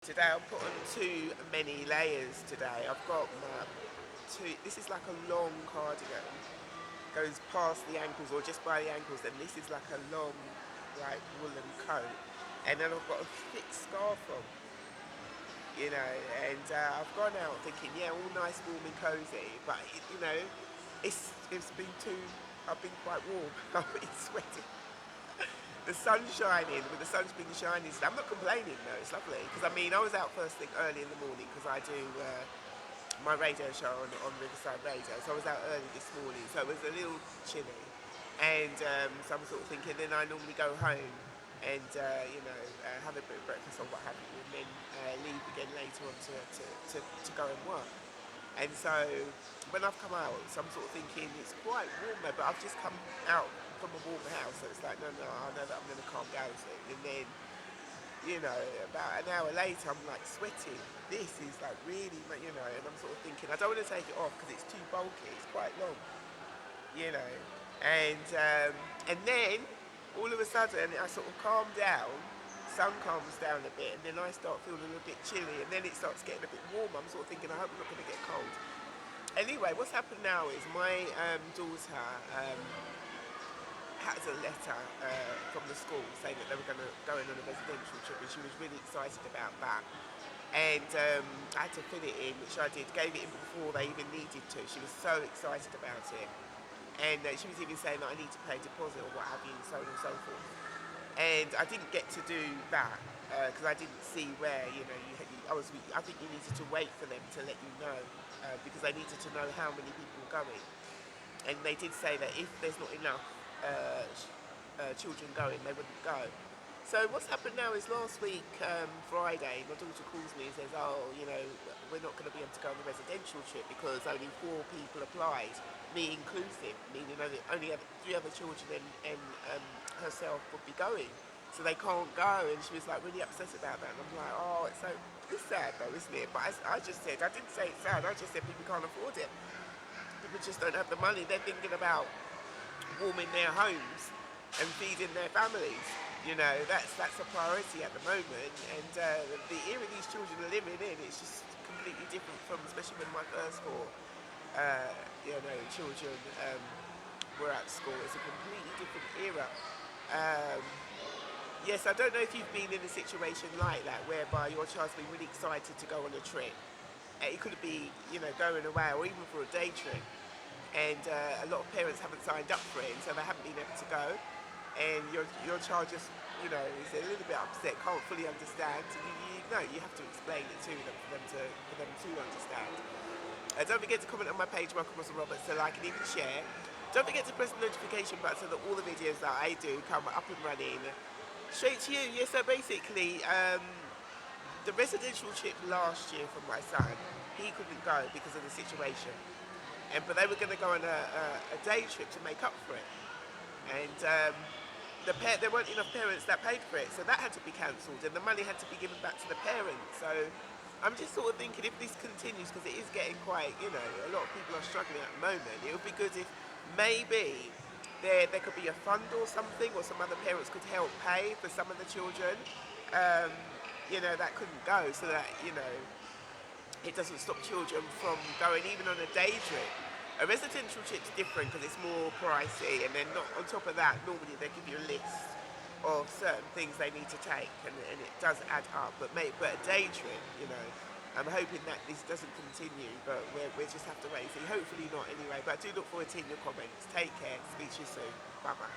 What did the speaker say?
Today I've put on too many layers today. I've got my this is like a long cardigan, goes past the ankles or just by the ankles, and this is like a long, like woolen coat. And then I've got a thick scarf on, and I've gone out thinking, yeah, all nice, warm and cozy, but it's been too, I've been quite warm, I've been sweating. The sun's shining, with the sun's been shining. So I'm not complaining though, it's lovely. Because I mean, I was out first thing early in the morning because I do my radio show on Riverside Radio. So I was out early this morning, so it was a little chilly. And so I'm sort of thinking, then I normally go home and, have a bit of breakfast or what have you, and then leave again later on to go and work. And so when I've come out, so I'm sort of thinking it's quite warm there, but I've just come out from a warm house, so it's like, no, I know that I'm going to calm down soon. And then, about an hour later, I'm like sweating. This is like really, and I'm sort of thinking, I don't want to take it off because it's too bulky, it's quite long, you know. And then, all of a sudden, I sort of calm down, sun calms down a bit, and then I start feeling a bit chilly, and then it starts getting a bit warm. I'm sort of thinking, I hope I'm not going to get cold. Anyway, what's happened now is my daughter has a letter from the school saying that they were going to go in on a residential trip, and she was really excited about that. And I had to fill it in, which I did, gave it in before they even needed to. She was so excited about it. And she was even saying that I need to pay a deposit or what have you, and so on and so forth. And I didn't get to do that because I didn't see where, I think you needed to wait for them to let you know because they needed to know how many people were going. And they did say that if there's not enough children going, they wouldn't go. So what's happened now is last week, Friday, my daughter calls me and says, we're not going to be able to go on the residential trip because only 4 people applied, me inclusive, meaning only 3 other children and herself would be going. So they can't go, and she was like really upset about that. And I'm like, it's sad though, isn't it? But I just said, I didn't say it's sad, I just said people can't afford it. People just don't have the money. They're thinking about warming their homes and feeding their families. That's a priority at the moment. And the era these children are living in, it's just completely different from, especially when my first 4, children were at school. It's a completely different era. Yes, I don't know if you've been in a situation like that, whereby your child's been really excited to go on a trip. It could be, going away or even for a day trip. And a lot of parents haven't signed up for it, and so they haven't been able to go. And your child just, is a little bit upset, can't fully understand. And you have to explain it to them for them to understand. Don't forget to comment on my page, Michael Russell Roberts, so like and even share. Don't forget to press the notification button so that all the videos that I do come up and running straight to you. Yeah, so basically, the residential trip last year for my son, he couldn't go because of the situation. But they were going to go on a day trip to make up for it. And there weren't enough parents that paid for it, so that had to be cancelled, and the money had to be given back to the parents. So I'm just sort of thinking, if this continues, because it is getting quite, a lot of people are struggling at the moment, it would be good if maybe there could be a fund or something, or some other parents could help pay for some of the children, that couldn't go, so that, it doesn't stop children from going even on a day trip. A residential trip's different because it's more pricey, and then not on top of that, normally they give you a list of certain things they need to take, and it does add up. But a day trip, I'm hoping that this doesn't continue, but we just have to wait and see. Hopefully not anyway, but I do look forward to seeing your comments. Take care, speak to you soon. Bye bye.